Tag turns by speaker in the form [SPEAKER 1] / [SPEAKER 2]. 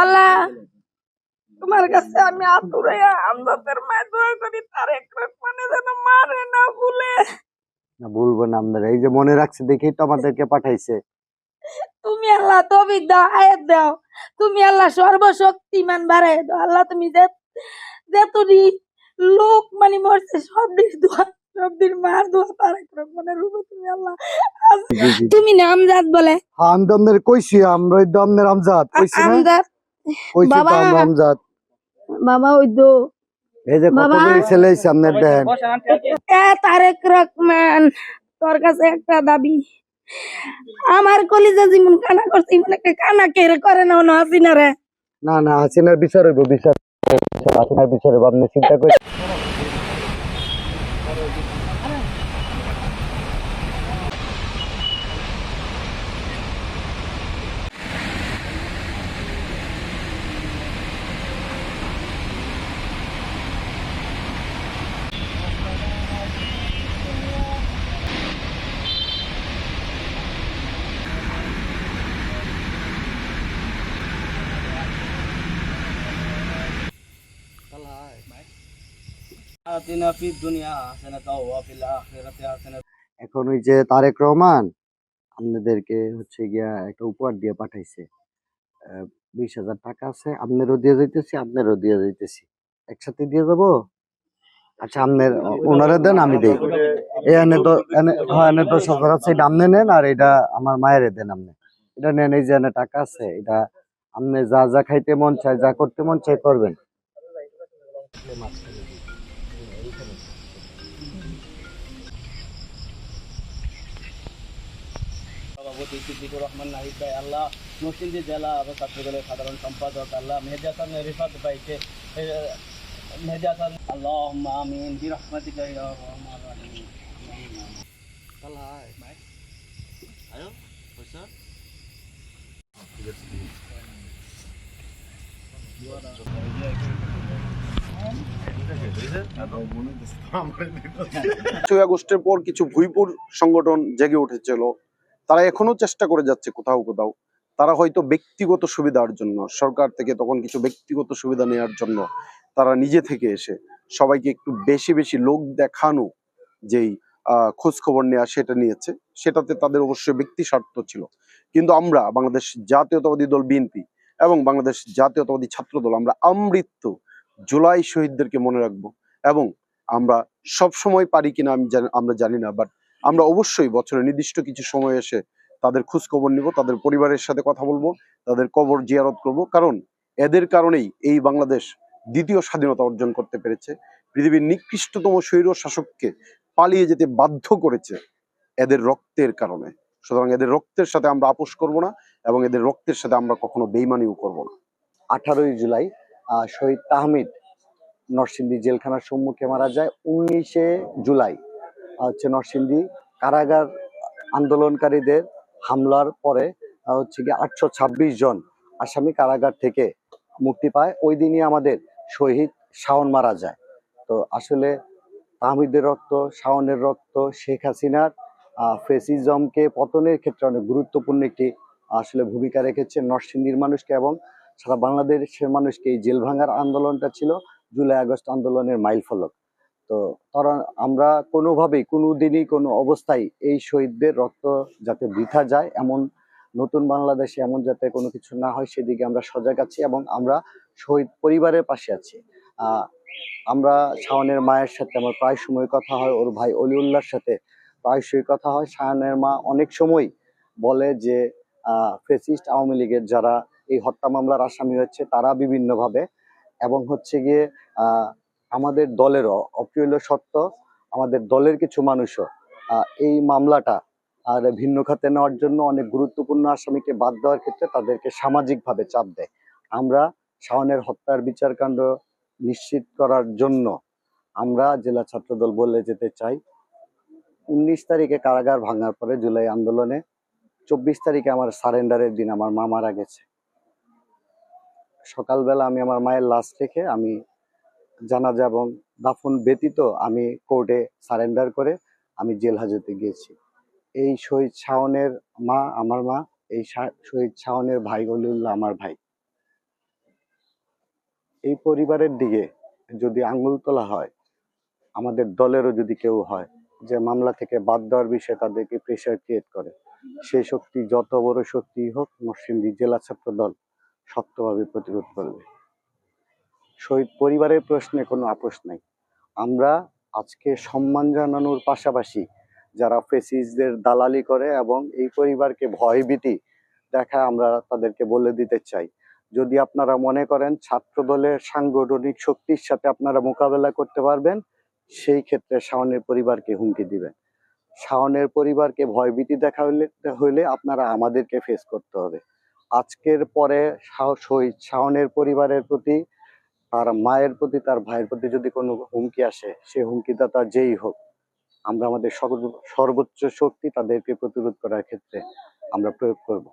[SPEAKER 1] আল্লাহ, তোমার কাছে আমি আতুরাইয়া আমজাদের মায়ের দোয়া করি, তারেক রহমানে যেন মারে না ভুলে।
[SPEAKER 2] না ভুলবো না, আমরা এই যে মনে রাখছে দেখেই তো আমাদেরকে পাঠাইছে।
[SPEAKER 1] তুমি আল্লাহ তৌফিক দাও, আয়াত দাও। তুমি আল্লাহ সর্বশক্তিমান বাড়াই দাও। আল্লাহ তুমি যেতনি লোক মানে মরছে সবদিন দোয়া, সবদিন মার দোয়া তারেক রহমানের উপর। তুমি আল্লাহ
[SPEAKER 2] জি জি
[SPEAKER 1] তুমি না আমজাদ বলে
[SPEAKER 2] হ্যাঁ, আমি তো আপনাদের কইছি, আমরা ওই তো আপনার আমজাদ কইছি না,
[SPEAKER 1] আমজাদ
[SPEAKER 2] কইছি তো
[SPEAKER 1] বাবা,
[SPEAKER 2] আমরা আমজাদ।
[SPEAKER 1] বাবা ওই তো
[SPEAKER 2] এই যে
[SPEAKER 1] বাবা
[SPEAKER 2] কতগুলি ছেলে হইছে আপনার দেন।
[SPEAKER 1] তারেক রহমান, তোর কাছে একটা দাবি। আমার কলিজা যেমন কানা করছে এমন একটা কানা কেড়ে করে না না হাসিনা রে।
[SPEAKER 2] না না, হাসিনার বিচার হইব, বিচার হাসিনার বিচার হইব, আপনি চিন্তা করেন। এখন ওই যে তারেক রহমান আপনাদেরকে হচ্ছে গিয়া একটা উপহার দিয়ে পাঠাইছে। 20,000 টাকা আছে, আপনারও দিয়ে যাইতেছি, আপনারও দিয়ে যাইতেছি, একসাথে দিয়ে যাবো। আচ্ছা আপনার ওনারা দেন, আমি দেই। এনে তো এনে তো সরকার আছে, এটা আপনি নেন, আর এটা আমার মায়ের দেন। আপনি এটা নেন, এই যে এনে টাকা আছে, এটা আপনি যা যা খাইতে মন চায়, যা করতে মন চায় করবেন।
[SPEAKER 3] সভাপতি সিদ্দিকুর রহমান নাহিদ ভাই, আল্লাহ নরসিংদী জেলা ছাত্রদলের সাধারণ সম্পাদক, আল্লাহ মেহেদি হাসান রিফাত ভাইকে, মেহেদি হাসান, আল্লাহুম্মা আমিন বিরহমাতিকা ইয়া আরহামার রাহিমিন। আয়ো পয়সা
[SPEAKER 4] আগস্টের পর কিছু ভুইপুর সংগঠন জেগে উঠেছিল, তারা এখনো চেষ্টা করে যাচ্ছে কোথাও কোথাও। তারা হয়তো ব্যক্তিগত সুবিধার জন্য, সরকার থেকে তখন কিছু ব্যক্তিগত সুবিধা নেওয়ার জন্য তারা নিজে থেকে এসে সবাইকে একটু বেশি বেশি লোক দেখানো, যেই খোঁজ খবর নেওয়া, সেটা নিয়েছে। সেটাতে তাদের অবশ্যই ব্যক্তি স্বার্থ ছিল। কিন্তু আমরা বাংলাদেশ জাতীয়তাবাদী দল বিএনপি এবং বাংলাদেশ জাতীয়তাবাদী ছাত্র দল, আমরা আমৃত্যু জুলাই শহীদদেরকে মনে রাখবো। এবং আমরা সব সময় পারি কিনা আমরা জানি না, বাট আমরা অবশ্যই বছরে নির্দিষ্ট কিছু সময় এসে তাদের খোঁজ খবর নিব, তাদের পরিবারের সাথে কথা বলবো, তাদের কবর জিয়ারত করব। কারণ এদের কারণেই এই বাংলাদেশ দ্বিতীয় স্বাধীনতা অর্জন করতে পেরেছে। পৃথিবীর নিকৃষ্টতম স্বৈর শাসককে পালিয়ে যেতে বাধ্য করেছে এদের রক্তের কারণে। সুতরাং এদের রক্তের সাথে আমরা আপোষ করব না, এবং এদের রক্তের সাথে আমরা কখনো বেইমানিও করব না।
[SPEAKER 2] 18ই জুলাই শহীদ তাহমিদ নরসিংদী জেলখানার সম্মুখে মারা যায়। 19শে জুলাই হচ্ছে নরসিংদী কারাগার আন্দোলনকারীদের হামলার পরে হচ্ছে কি 826 জন আসামি কারাগার থেকে মুক্তি পায়। ওই দিনই আমাদের শহীদ শাওন মারা যায়। তো আসলে তাহমিদের রক্ত, শাওনের রক্ত শেখ হাসিনার ফেসিজমকে পতনের ক্ষেত্রে অনেক গুরুত্বপূর্ণ একটি আসলে ভূমিকা রেখেছে নরসিংদীর মানুষকে এবং সারা বাংলাদেশের মানুষকে। এই জেল ভাঙার আন্দোলনটা ছিল জুলাই আগস্ট আন্দোলনের মাইল ফলক। তো তারা আমরা কোনোভাবেই কোনো দিনই কোনো অবস্থায় এই শহীদদের রক্ত যাতে বৃথা যায়, এমন নতুন বাংলাদেশে এমন যাতে কোনো কিছু না হয়, সেদিকে আমরা সজাগ আছি এবং আমরা শহীদ পরিবারের পাশে আছি। আমরা শাওনের মায়ের সাথে আমার প্রায় সময় কথা হয়, ওর ভাই অলিউল্লাহর সাথে প্রায়শই কথা হয়। শাওনের মা অনেক সময় বলে যে ফেসিস্ট আওয়ামী লীগের যারা এই হত্যা মামলার আসামি হচ্ছে তারা বিভিন্নভাবে, এবং হচ্ছে গিয়ে আমাদের দলেরও অপ্রিয় সত্য, আমাদের দলের কিছু মানুষও এই মামলাটা আর ভিন্ন খাতে নেওয়ার জন্য অনেক গুরুত্বপূর্ণ আসামিকে বাদ দেওয়ার ক্ষেত্রে তাদেরকে সামাজিকভাবে চাপ দেয়। আমরা শাওনের হত্যার বিচারকাণ্ড নিশ্চিত করার জন্য আমরা জেলা ছাত্রদল বলে যেতে চাই, 19 তারিখে কারাগার ভাঙার পরে জুলাই আন্দোলনে 24 তারিখে আমার সারেন্ডারের দিন আমার মা মারা গেছে। সকালবেলা আমি আমার মায়ের লাশ রেখে আমি জানাজা এবং দাফন ব্যতীত আমি কোর্টে সারেন্ডার করে আমি জেল হাজতে গিয়েছি। এই শহীদ শাওনের মা আমার মা, এই শহীদ শাওনের ভাই অলিউল্লাহ আমার ভাই। এই পরিবারের দিকে যদি আঙুল তোলা হয়, আমাদের দলেরও যদি কেউ হয় যে মামলা থেকে বাদ দেওয়ার বিষয়ে তাদেরকে প্রেশার ক্রিয়েট করে, সেই শক্তি যত বড় শক্তি হোক নরসিংদী জেলা ছাত্র দল শক্তভাবে প্রতিরোধ করবে। শহীদ পরিবারের প্রশ্নে কোনো আপোষ নাই। আমরা আজকে সম্মান জানানোর পাশাপাশি যারা ফেসিসদের দালালি করে এবং এই পরিবারকে ভয়ভীতি দেখায়, আমরা তাদেরকে বলে দিতে চাই, যদি আপনারা মনে করেন ছাত্র দলের সাংগঠনিক শক্তির সাথে আপনারা মোকাবেলা করতে পারবেন, সেই ক্ষেত্রে শাওনের পরিবারকে হুমকি দিবেন। শাওনের পরিবারকে ভয়ভীতি দেখা হইলে আপনারা আমাদেরকে ফেস করতে হবে। আজকের পরে শহীদ শাওনের পরিবারের প্রতি, তার মায়ের প্রতি, তার ভাইয়ের প্রতি যদি কোনো হুমকি আসে, সে হুমকিদাতা যেই হোক, আমরা আমাদের সর্বোচ্চ শক্তি তাদেরকে প্রতিরোধ করার ক্ষেত্রে আমরা প্রয়োগ করব।